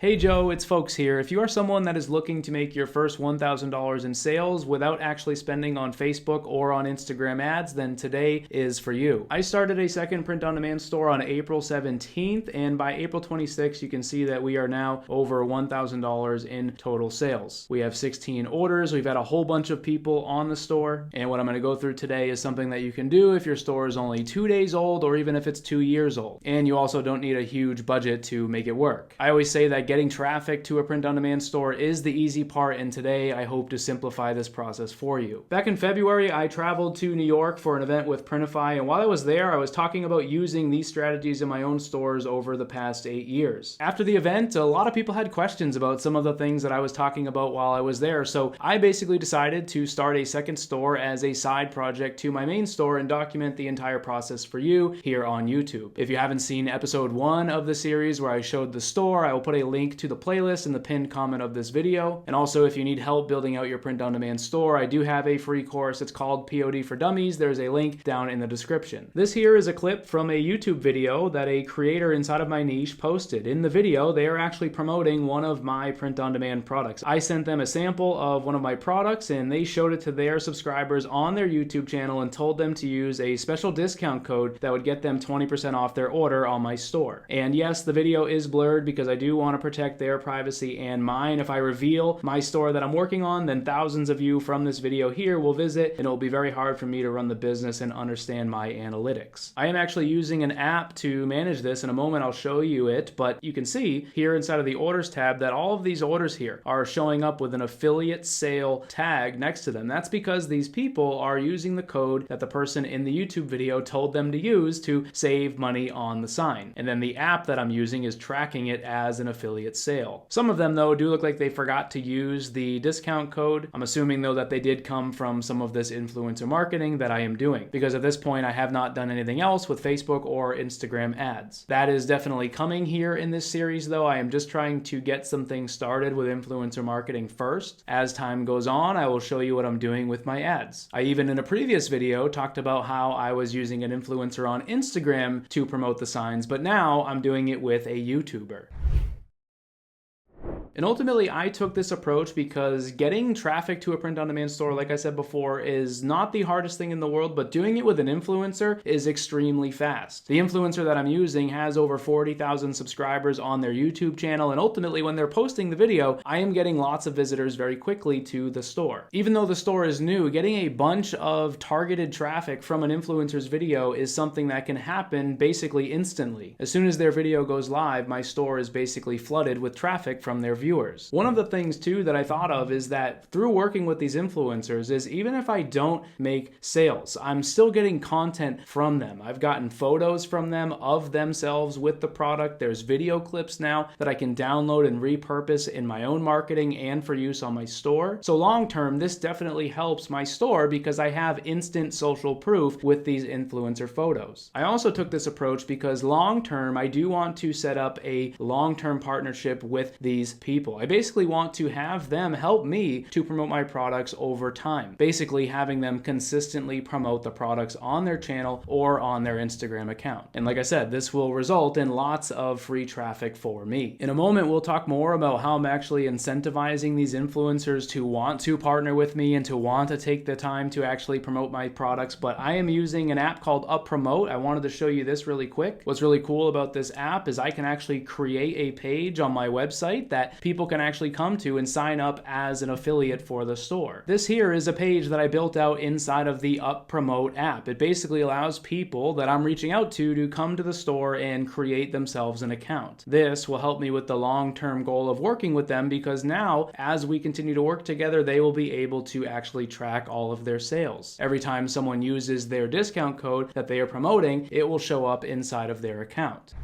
Hey Joe, it's Folks here. If you are someone that is looking to make your first $1,000 in sales without actually spending on Facebook or on Instagram ads, then today is for you. I started a second print-on-demand store on April 17th, and by April 26th, you can see that we are now over $1,000 in total sales. We have 16 orders, we've had a whole bunch of people on the store, and what I'm going to go through today is something that you can do if your store is only 2 days old or even if it's 2 years old. And you also don't need a huge budget to make it work. I always say that getting traffic to a print-on-demand store is the easy part, and today I hope to simplify this process for you. Back in February, I traveled to New York for an event with Printify, and while I was there, I was talking about using these strategies in my own stores over the past 8 years. After the event, a lot of people had questions about some of the things that I was talking about while I was there, so I basically decided to start a second store as a side project to my main store and document the entire process for you here on YouTube. If you haven't seen episode 1 of the series where I showed the store, I will put a link to the playlist in the pinned comment of this video. And also, if you need help building out your print-on-demand store, I do have a free course. It's called POD for Dummies. There's a link down in the description. This here is a clip from a YouTube video that a creator inside of my niche posted. In the video, they are actually promoting one of my print-on-demand products. I sent them a sample of one of my products and they showed it to their subscribers on their YouTube channel and told them to use a special discount code that would get them 20% off their order on my store. And yes, the video is blurred because I do want to protect their privacy and mine. If I reveal my store that I'm working on, then thousands of you from this video here will visit, and it will be very hard for me to run the business and understand my analytics. I am actually using an app to manage this. In a moment, I'll show you it, but you can see here inside of the orders tab that all of these orders here are showing up with an affiliate sale tag next to them. That's because these people are using the code that the person in the YouTube video told them to use to save money on the sign. And then the app that I'm using is tracking it as an affiliate sale. Some of them, though, do look like they forgot to use the discount code. I'm assuming, though, that they did come from some of this influencer marketing that I am doing, because at this point, I have not done anything else with Facebook or Instagram ads. That is definitely coming here in this series, though. I am just trying to get some things started with influencer marketing first. As time goes on, I will show you what I'm doing with my ads. I even, in a previous video, talked about how I was using an influencer on Instagram to promote the signs, but now I'm doing it with a YouTuber. And ultimately, I took this approach because getting traffic to a print-on-demand store, like I said before, is not the hardest thing in the world, but doing it with an influencer is extremely fast. The influencer that I'm using has over 40,000 subscribers on their YouTube channel, and ultimately, when they're posting the video, I am getting lots of visitors very quickly to the store. Even though the store is new, getting a bunch of targeted traffic from an influencer's video is something that can happen basically instantly. As soon as their video goes live, my store is basically flooded with traffic from their viewers. One of the things too that I thought of is that through working with these influencers is even if I don't make sales, I'm still getting content from them. I've gotten photos from them of themselves with the product. There's video clips now that I can download and repurpose in my own marketing and for use on my store. So long term, this definitely helps my store because I have instant social proof with these influencer photos. I also took this approach because long term, I do want to set up a long-term partnership with these people. I basically want to have them help me to promote my products over time. Basically having them consistently promote the products on their channel or on their Instagram account. And like I said, this will result in lots of free traffic for me. In a moment, we'll talk more about how I'm actually incentivizing these influencers to want to partner with me and to want to take the time to actually promote my products. But I am using an app called UpPromote. I wanted to show you this really quick. What's really cool about this app is I can actually create a page on my website that people can actually come to and sign up as an affiliate for the store. This here is a page that I built out inside of the UpPromote app. It basically allows people that I'm reaching out to come to the store and create themselves an account. This will help me with the long-term goal of working with them because now, as we continue to work together, they will be able to actually track all of their sales. Every time someone uses their discount code that they are promoting, it will show up inside of their account.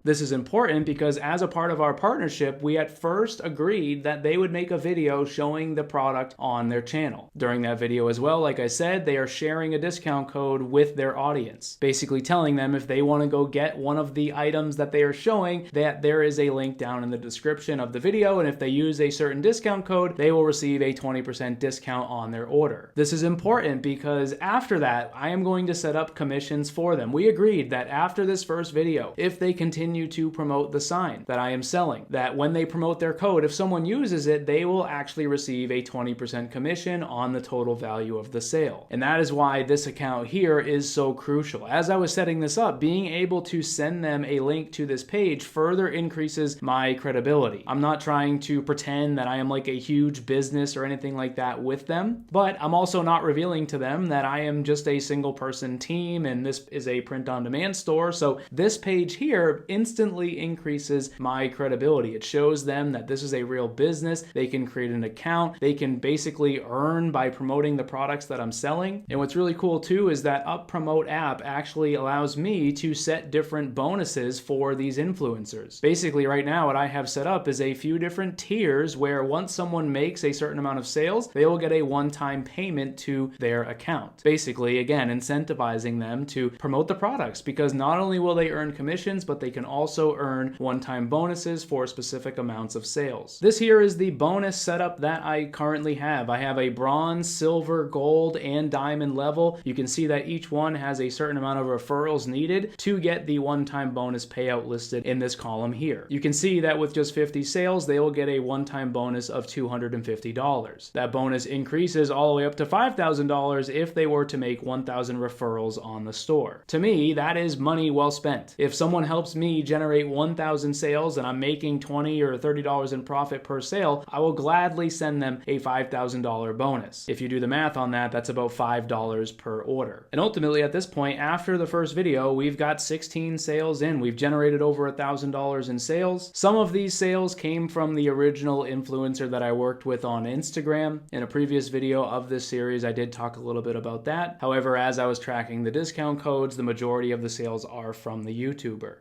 This is important because as a part of our partnership, we at first agreed that they would make a video showing the product on their channel. During that video as well, like I said, they are sharing a discount code with their audience, basically telling them if they want to go get one of the items that they are showing, that there is a link down in the description of the video, and if they use a certain discount code, they will receive a 20% discount on their order. This is important because after that, I am going to set up commissions for them. We agreed that after this first video, if they continue continue to promote the sign that I am selling. That when they promote their code, if someone uses it, they will actually receive a 20% commission on the total value of the sale. And that is why this account here is so crucial. As I was setting this up, being able to send them a link to this page further increases my credibility. I'm not trying to pretend that I am like a huge business or anything like that with them, but I'm also not revealing to them that I am just a single person team and this is a print-on-demand store. So this page here instantly increases my credibility. It shows them that this is a real business. They can create an account. They can basically earn by promoting the products that I'm selling. And what's really cool too is that Up Promote app actually allows me to set different bonuses for these influencers. Basically right now what I have set up is a few different tiers where once someone makes a certain amount of sales, they will get a one-time payment to their account. Basically, again, incentivizing them to promote the products, because not only will they earn commissions, but they can also earn one-time bonuses for specific amounts of sales. This here is the bonus setup that I currently have. I have a bronze, silver, gold, and diamond level. You can see that each one has a certain amount of referrals needed to get the one-time bonus payout listed in this column here. You can see that with just 50 sales, they will get a one-time bonus of $250. That bonus increases all the way up to $5,000 if they were to make 1,000 referrals on the store. To me, that is money well spent. If someone helps me generate 1,000 sales and I'm making $20 or $30 in profit per sale, I will gladly send them a $5,000 bonus. If you do the math on that, that's about $5 per order. And ultimately at this point, after the first video, we've got 16 sales in. We've generated over $1,000 in sales. Some of these sales came from the original influencer that I worked with on Instagram. In a previous video of this series, I did talk a little bit about that. However, as I was tracking the discount codes, the majority of the sales are from the YouTuber.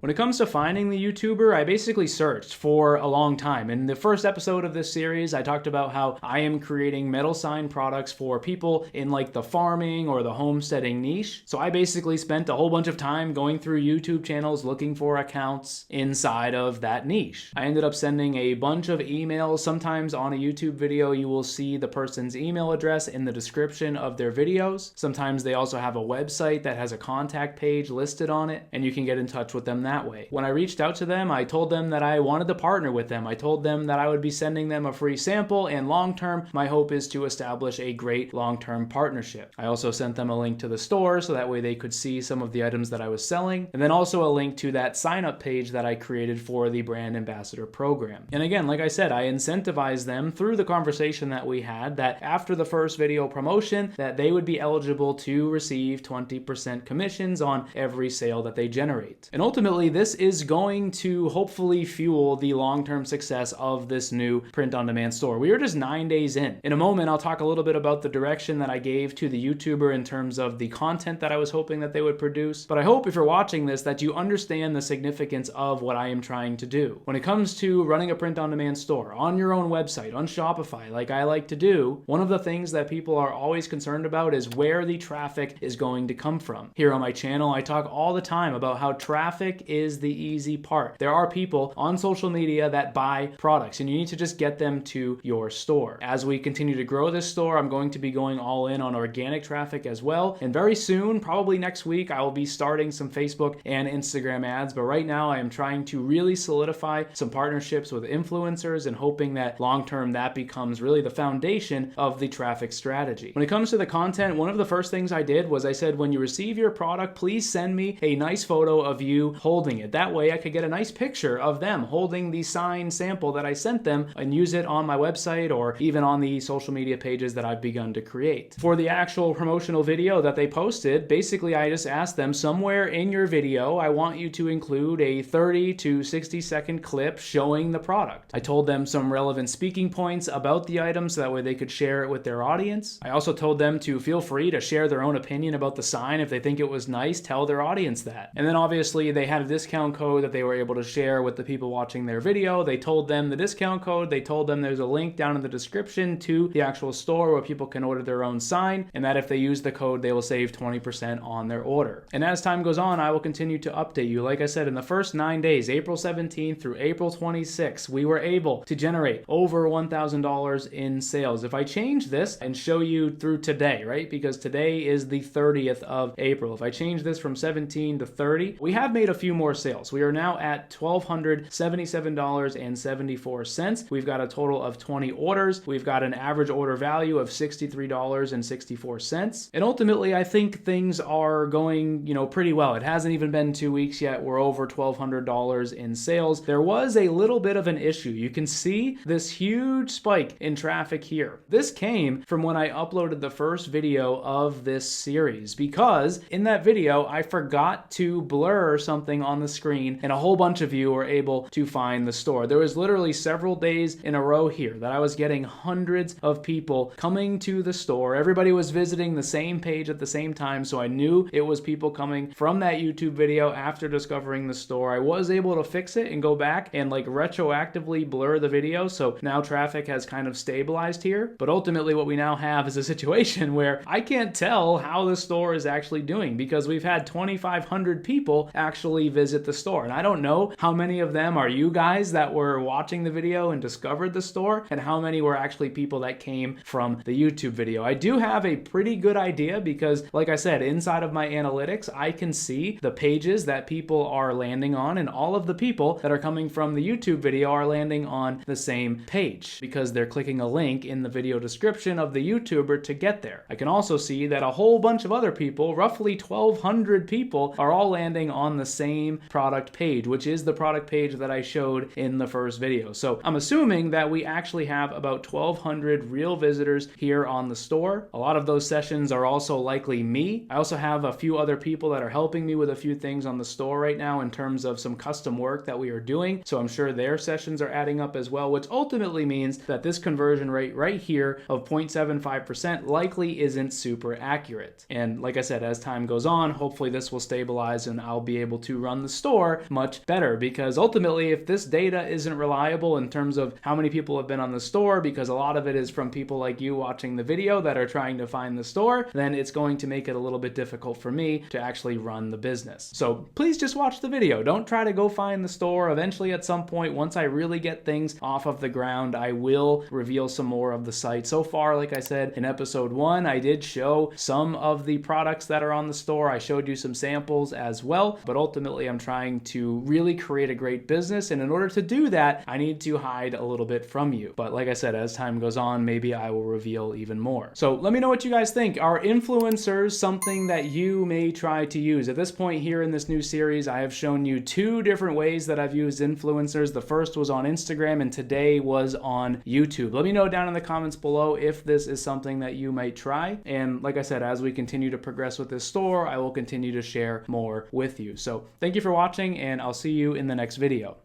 When it comes to finding the YouTuber, I basically searched for a long time. In the first episode of this series, I talked about how I am creating metal sign products for people in like the farming or the homesteading niche. So I basically spent a whole bunch of time going through YouTube channels looking for accounts inside of that niche. I ended up sending a bunch of emails. Sometimes on a YouTube video, you will see the person's email address in the description of their videos. Sometimes they also have a website that has a contact page listed on it, and you can get in touch with them that way. When I reached out to them, I told them that I wanted to partner with them. I told them that I would be sending them a free sample, and long-term, my hope is to establish a great long-term partnership. I also sent them a link to the store so that way they could see some of the items that I was selling, and then also a link to that sign-up page that I created for the brand ambassador program. And again, like I said, I incentivized them through the conversation that we had that after the first video promotion, that they would be eligible to receive 20% commissions on every sale that they generate. And ultimately, this is going to hopefully fuel the long-term success of this new print-on-demand store. We are just 9 days in. In a moment, I'll talk a little bit about the direction that I gave to the YouTuber in terms of the content that I was hoping that they would produce. But I hope if you're watching this that you understand the significance of what I am trying to do. When it comes to running a print-on-demand store on your own website, on Shopify, like I like to do, one of the things that people are always concerned about is where the traffic is going to come from. Here on my channel, I talk all the time about how traffic is the easy part. There are people on social media that buy products and you need to just get them to your store. As we continue to grow this store, I'm going to be going all in on organic traffic as well. And very soon, probably next week, I will be starting some Facebook and Instagram ads. But right now I am trying to really solidify some partnerships with influencers and hoping that long-term that becomes really the foundation of the traffic strategy. When it comes to the content, one of the first things I did was I said, when you receive your product, please send me a nice photo of you holding it. That way I could get a nice picture of them holding the signed sample that I sent them and use it on my website or even on the social media pages that I've begun to create. For the actual promotional video that they posted, basically I just asked them, somewhere in your video, I want you to include a 30 to 60 second clip showing the product. I told them some relevant speaking points about the item so that way they could share it with their audience. I also told them to feel free to share their own opinion about the sign. If they think it was nice, tell their audience that. And then obviously they had a discount code that they were able to share with the people watching their video. They told them the discount code. They told them there's a link down in the description to the actual store where people can order their own sign, and that if they use the code, they will save 20% on their order. And as time goes on, I will continue to update you. Like I said, in the first 9 days, April 17th through April 26th, we were able to generate over $1,000 in sales. If I change this and show you through today, right? Because today is the 30th of April. If I change this from 17 to 30, we have made a few more sales. We are now at $1,277.74. We've got a total of 20 orders. We've got an average order value of $63.64. And ultimately, I think things are going, pretty well. It hasn't even been 2 weeks yet. We're over $1,200 in sales. There was a little bit of an issue. You can see this huge spike in traffic here. This came from when I uploaded the first video of this series, because in that video, I forgot to blur something on the screen and a whole bunch of you were able to find the store. There was literally several days in a row here that I was getting hundreds of people coming to the store. Everybody was visiting the same page at the same time, so I knew it was people coming from that YouTube video after discovering the store. I was able to fix it and go back and retroactively blur the video, so now traffic has kind of stabilized here. But ultimately what we now have is a situation where I can't tell how the store is actually doing, because we've had 2,500 people actually visit the store, and I don't know how many of them are you guys that were watching the video and discovered the store, and how many were actually people that came from the YouTube video. I do have a pretty good idea because, like I said, inside of my analytics, I can see the pages that people are landing on, and all of the people that are coming from the YouTube video are landing on the same page because they're clicking a link in the video description of the YouTuber to get there. I can also see that a whole bunch of other people, roughly 1,200 people, are all landing on the same product page, which is the product page that I showed in the first video. So I'm assuming that we actually have about 1,200 real visitors here on the store. A lot of those sessions are also likely me. I also have a few other people that are helping me with a few things on the store right now in terms of some custom work that we are doing. So I'm sure their sessions are adding up as well, which ultimately means that this conversion rate right here of 0.75% likely isn't super accurate. And like I said, as time goes on, hopefully this will stabilize and I'll be able to run the store much better, because ultimately if this data isn't reliable in terms of how many people have been on the store, because a lot of it is from people like you watching the video that are trying to find the store, then it's going to make it a little bit difficult for me to actually run the business. So please just watch the video. Don't try to go find the store. Eventually at some point, once I really get things off of the ground, I will reveal some more of the site. So far, like I said, in episode 1, I did show some of the products that are on the store. I showed you some samples as well, but ultimately I'm trying to really create a great business. And in order to do that, I need to hide a little bit from you. But like I said, as time goes on, maybe I will reveal even more. So let me know what you guys think. Are influencers something that you may try to use? At this point here in this new series, I have shown you 2 different ways that I've used influencers. The first was on Instagram and today was on YouTube. Let me know down in the comments below if this is something that you might try. And like I said, as we continue to progress with this store, I will continue to share more with you. So thank you for watching, and I'll see you in the next video.